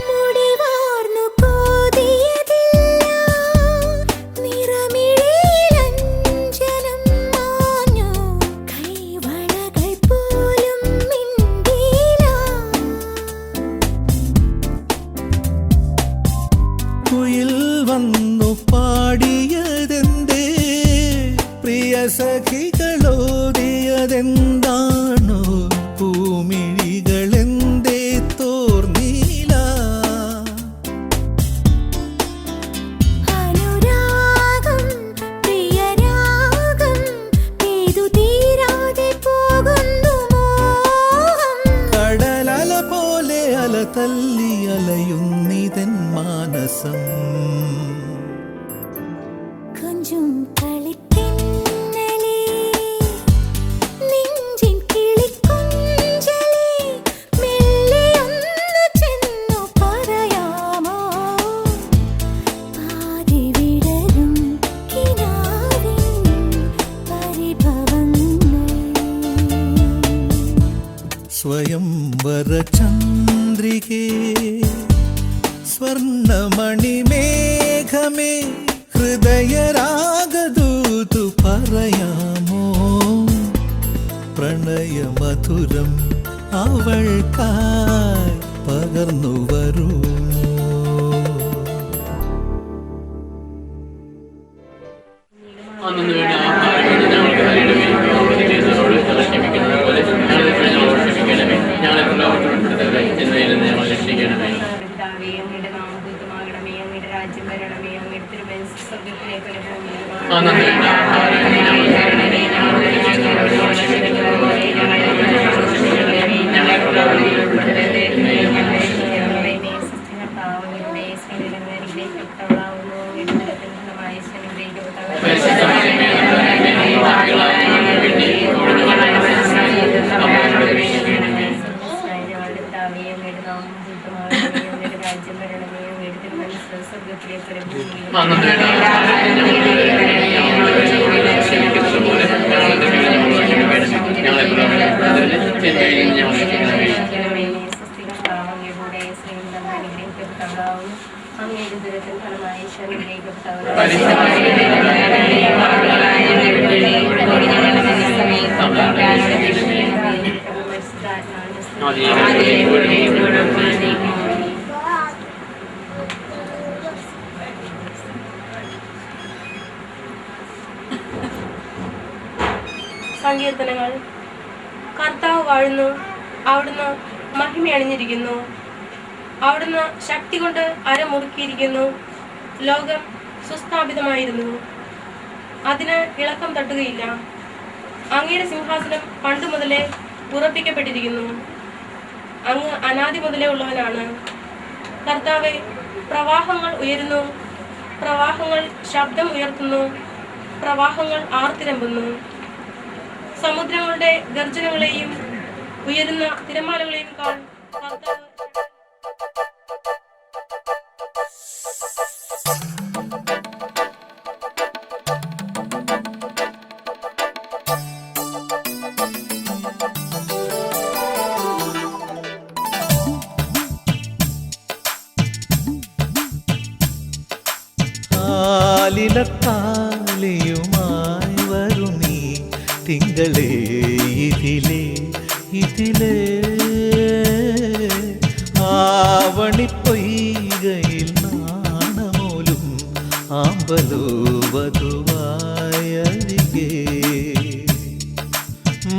മുടിവാർന്നു കോതിയതില്ല നിറമിഴിയിലഞ്ജനം മാഞ്ഞു കൈവളകൾ പോലും മിണ്ടിയില്ല കുയിൽ വന്നു പാടിയതെന്തേ പ്രിയ സഖികളോടിയതെന്താണോ പൂമിഴികളെന്തേ തോർന്നീല അനുരാഗം പ്രിയരാഗം ഏതു തീരാതെ പോകുന്നു മോഹം കടലല പോലെ അല തല്ലി അലയുന്നിതൻ മാനസം கொஞ்சம் കളിത്തിന്നലേ നെഞ്ചിൻ കിളിക്കൊഞ്ചലേ മെല്ലെ ഒന്ന് ചെന്നു പറയാമോ ആദി വിടരും കിനാവിൻ പരിഭവങ്ങൾ സ്വയംവര ചന്ദ്രികേ തിരികെ സ്വർണമണിമേഘമേ ഹൃദയരാഗദൂതു പറയാമോ പ്രണയമധുരം അവൾക്കായി പകർന്നു വരൂ അന്നു വേണ്ടി ആഹാരങ്ങൾ ഞങ്ങൾക്ക് തരണമേ ഞങ്ങളോട് ചെയ്യുന്നതോട് ക്ഷമിക്കുന്നത് പോലെ ഞങ്ങളെ ഞങ്ങളോട് ക്ഷമിക്കണമേ ഞങ്ങളെ പ്രലോഭനപ്പെടുത്തരുതേ എന്നതിൽ നിന്ന് ഞങ്ങൾ രക്ഷിക്കണമേ പിതാവേ, അങ്ങയുടെ നാമധൂതമാകണമേ, അങ്ങയുടെ രാജ്യം വരണമേ, അങ്ങയുടെ തിരുമനസ്സ് സ്വർഗ്ഗത്തിലേക്കുള്ള ഭൂമിയിലുമാണ്. അന്നു വേണ്ട ആഹാരങ്ങൾ ഞങ്ങൾക്ക് തരണമേ ഞങ്ങളോട് ചെയ്യുന്നതോട് ക്ഷമിക്കുന്നത് പോലെ ഞങ്ങളെ ക്ഷമിക്കണമേ ഞങ്ങളെ പ്രലോഭനപ്പെടുത്തരുതേ എന്നതിൽ നിന്ന് ഞങ്ങൾ രക്ഷിക്കണമേ സൃഷ്ടികർത്താവിന്റെ സ്നേഹിതനെ അനുഗ്രഹിക്കപ്പെട്ടവളാവുന്നു, അങ്ങയുടെ ഉദരത്തിൻ ഫലമായി ഈശോ അനുഗ്രഹിക്കപ്പെട്ടവളാവുന്നു. അങ്ങയുടെ ദുരത്തിൽ ഫലമായി ഈശോ സങ്കീർത്തനങ്ങൾ. കർത്താവ് വാഴുന്നു, അവിടുന്ന് മഹിമയണിഞ്ഞിരിക്കുന്നു, അവിടുന്ന് ശക്തി കൊണ്ട് അരമുറുക്കിയിരിക്കുന്നു. ലോകം സുസ്ഥാപിതമായിരുന്നു, അതിന് ഇളക്കം തട്ടുകയില്ല. അങ്ങയുടെ സിംഹാസനം പണ്ട് മുതലേ ഉറപ്പിക്കപ്പെട്ടിരിക്കുന്നു, അങ്ങ് അനാദി മുതലേ ഉള്ളവനാണ്. കർത്താവെ, പ്രവാഹങ്ങൾ ഉയരുന്നു, പ്രവാഹങ്ങൾ ശബ്ദം ഉയർത്തുന്നു, പ്രവാഹങ്ങൾ ആർത്തിരമ്പുന്നു. സമുദ്രങ്ങളുടെ ഗർജനങ്ങളെയും ഉയരുന്ന തിരമാലകളെയും കാൾ കർത്താവ് താലിയുമായി വരൂ നീ തിങ്കളേ ഇതിലേ ഇതിലേ ആവണിപ്പൊയ്കയിൽ നാണമോലും ആമ്പലോ വധുവായരികെ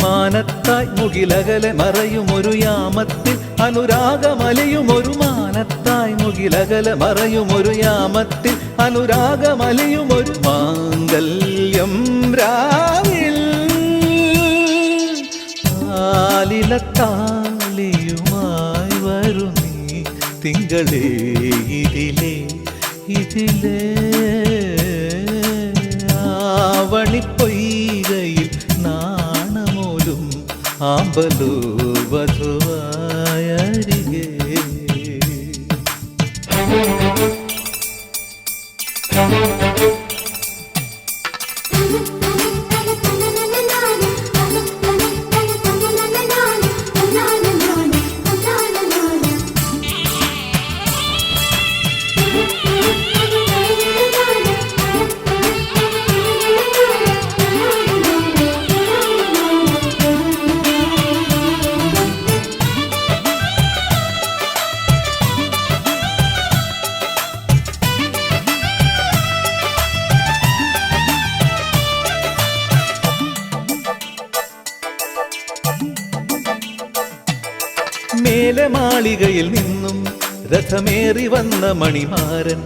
മാനത്തായി മുകിലകലെ മറയുമൊരു യാമത്തിൽ അനുരാഗമലയുമൊരു മാനത്തായി മുകിലകലെ മറയുമൊരു യാമത്തിൽ അനുരാഗമലയുമൊരു മാംഗല്യം രാവിൽ താലിയുമായി വരൂ നീ തിങ്കളേ ഇതിലേ ഇതിലേ ആവണിപ്പൊയ്കയിൽ നാണമോലും ആമ്പലോ വധുവായരികെ മേലെ മാളികയിൽ നിന്നും രഥമേറി വന്ന മണിമാരൻ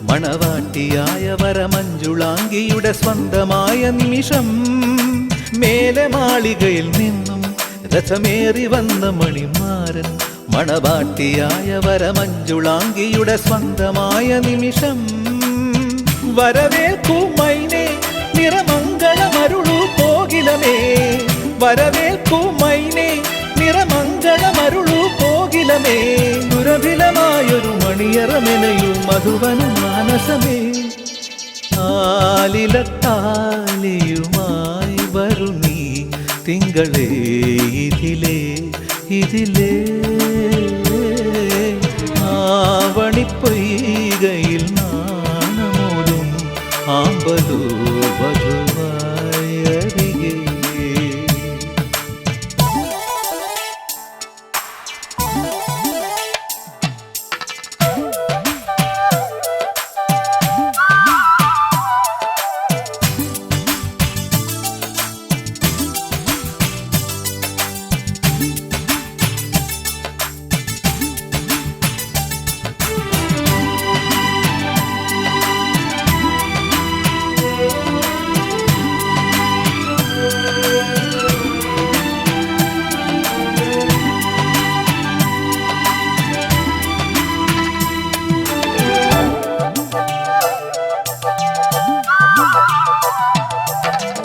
മണവാട്ടിയായ വരമഞ്ജുളാംഗിയുടെ സ്വന്തമായ നിമിഷം. മേലെ മാളികയിൽ നിന്നും രഥമേറി വന്ന മണിമാരൻ മണവാട്ടിയായ വരമഞ്ജുളാംഗിയുടെ സ്വന്തമായ നിമിഷം. വരവേൽക്കൂ മൈനേ നിറമംഗളമരുളൂ കോകിലമേ, വരവേൽക്കൂ മൈനേ നിറമംഗളമരുളൂ കോകിലമേ. ദുരഭിലമായൊരു മണിയറമെനയൂ മധുവന മാനസമേ. താലിയുമായി വരൂ നീ തിങ്കളേ ഇതിലേ ഇതിലേ ആവണിപ്പൊയ്കയിൽ നാണമോലും ആമ്പലോ വധുവായി അരികെ.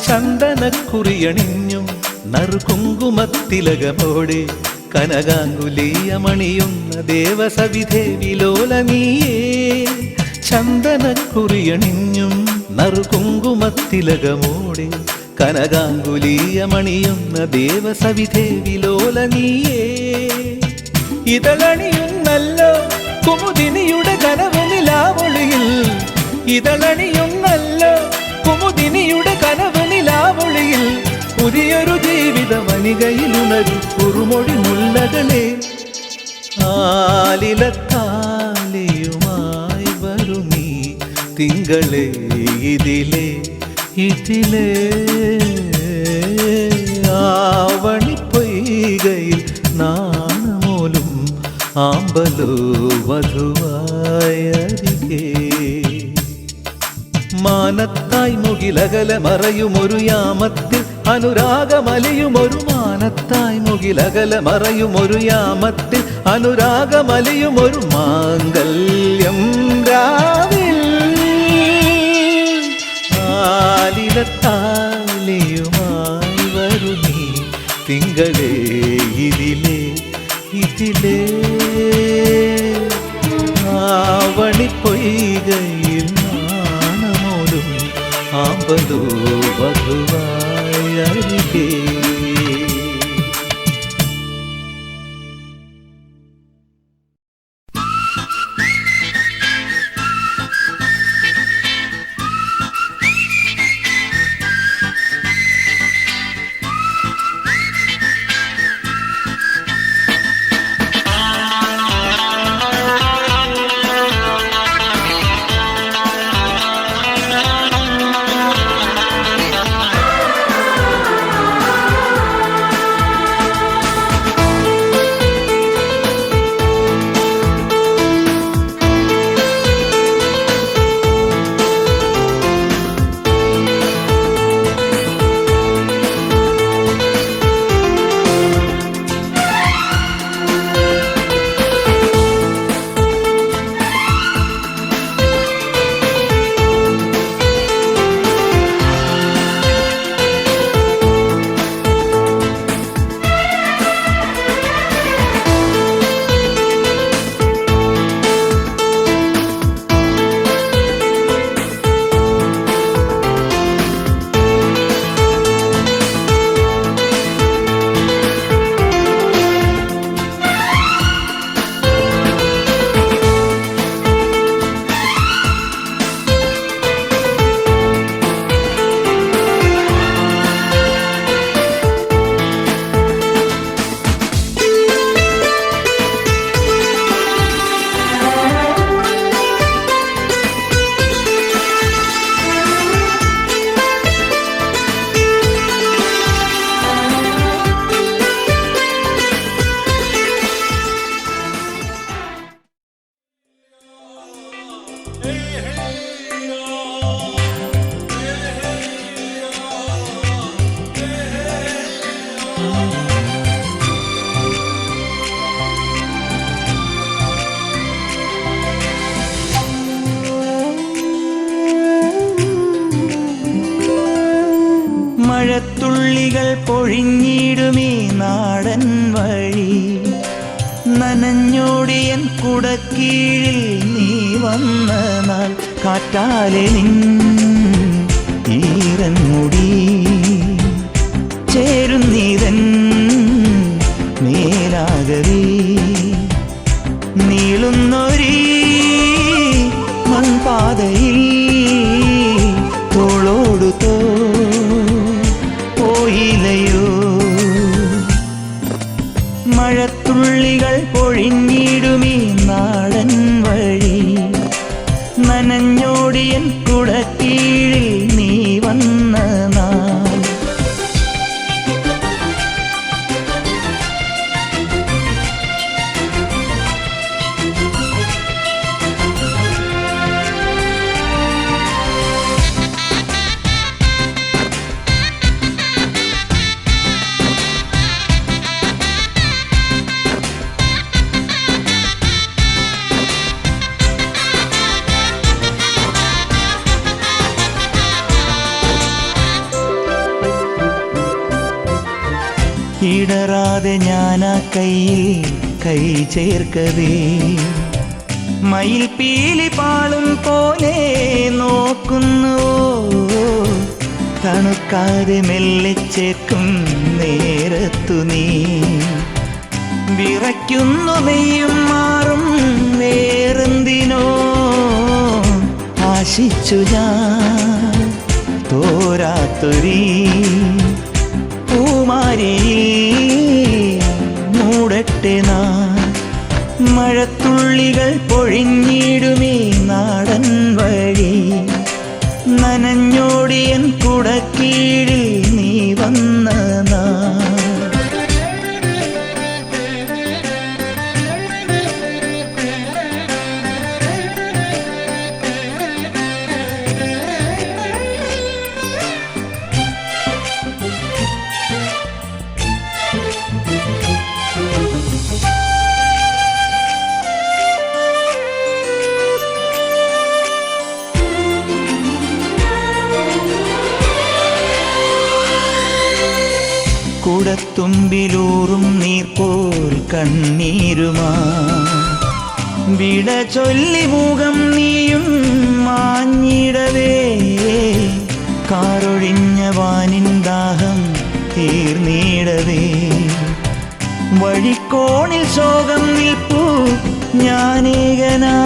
ചന്ദനക്കുറിയണിഞ്ഞും നറുകുങ്കുമത്തിലകമോടെ കനകാങ്കുലീയമണിയുന്ന ദേവസവിധേ വിലോലനീയേ. ചന്ദനക്കുറിയണിഞ്ഞും നറുകുങ്കുമത്തിലകമോടെ കനകാങ്കുലീയമണിയുന്ന ദേവസവിധേ വിലോലനീയേ. ഇതളണിയുന്നല്ലോ കുമുദിനിയുടെ കനവ് നിലാവൊളിയിൽ, ഇതളണിയുന്നല്ലോ കുമുദിനിയുടെ കനവ് നിലാവൊളിയിൽ. പുതിയൊരു ജീവിത വനികയിലുണരു കുറുമൊഴി മുല്ലകളെ. ആലിലത്താലിയുമായി വരും നീ തിങ്കളെ ഇതിലെ ഇതിലെ. ആവണിപ്പൊയ്കയിൽ നാണമോലും ആമ്പലോ വധുവായി അരികെ. മാനത്തായി മുകിലകല മറയുമൊരു യാമത്തിൽ അനുരാഗമലിയുമൊരു മാനത്തായി മുകിലകല മറയുമൊരു യാമത്തിൽ അനുരാഗമലിയുമൊരു മാംഗല്യം രാവിൽ. ആലിലത്താലിയുമായി വരു നീ തിങ്കളെ ഇതിലെ ഇതിലെ. ആവണിപ്പൊയ്കയിൽ നാണമോലും ആമ്പലോ വധുവായി അരികെ. മഴത്തുള്ളികൾ പൊഴിഞ്ഞിടുമീ നാടൻ വഴി, നനഞ്ഞോടിയൻ കുടക്കീഴിൽ നീ വന്ന നാൾ, കാറ്റാലെ നിൻ ഈറൻമുടി ചേരുന്നീതൻ മേലാകവി നീളുന്നൊരീ മൺപാതയിൽ തോളോടു പോയിലയോ മഴത്തുള്ളികൾ പൊഴിഞ്ഞിടുമീ നാടൻ വഴി നനഞ്ഞോടിയൻ കുടക്കീഴിൽ നീ വന്ന നാൾ ഇടറാതെ ഞാനാ കയ്യിൽ കൈ ചേർക്കവേ മയിൽ പീലി പാളും പോലെ നോക്കുന്നുവോ തണുക്കാതെ മെല്ലെ ചേർക്കും നേരത്തു നീ വിറയ്ക്കുന്നു നെയ്യും മാറും വേറെന്തിനോ ആശിച്ചു ഞാൻ തോരാത്തൊരീ മൂടട്ടെ മഴത്തുള്ളികൾ പൊഴിഞ്ഞിടുമീ നാടൻ വഴി നനഞ്ഞോടിയൻ കുടക്കീഴിൽ നീ വന്ന കുടത്തുമ്പിലൂറും നീർപോൽ കണ്ണീരുമാ വിട ചൊല്ലി മുഖം നീയും മാഞ്ഞിടവേ കാറൊഴിഞ്ഞ വാനിൻ ദാഹം തീർന്നിടവേ വഴിക്കോണിൽ ശോകം നിൽപ്പൂ ഞാനേകനായി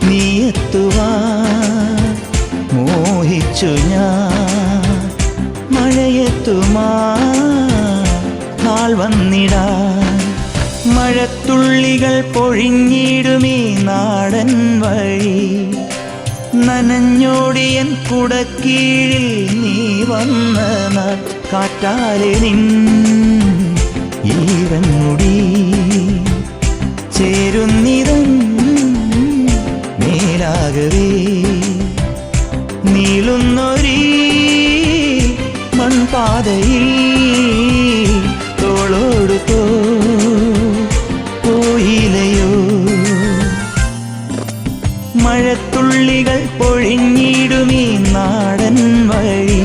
നീ എത്തുവാൻ മോഹിച്ചു ഞാൻ മഴയെത്തുമാ നാൾ വന്നിടാൻ മഴത്തുള്ളികൾ പൊഴിഞ്ഞിടുമീ നാടൻ വഴി നനഞ്ഞോടിയൻ കുടക്കീഴിൽ നീ വന്ന നാൾ കാറ്റാലെ നിൻ ഈറൻമുടി ചേരുന്നിതൻ മേലാകവേ നീളുന്നൊരീ മൺപാതയിൽ തോളോടു പോയിലയോ മഴത്തുള്ളികൾ പൊഴിഞ്ഞിടുമീ നാടൻ വഴി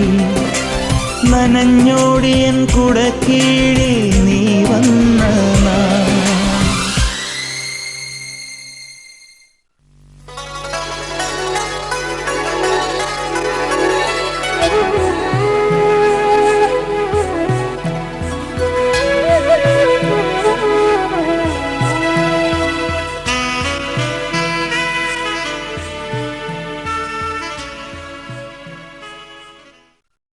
നനഞ്ഞോടിയൻ കുടക്കീഴിൽ നീ വന്ന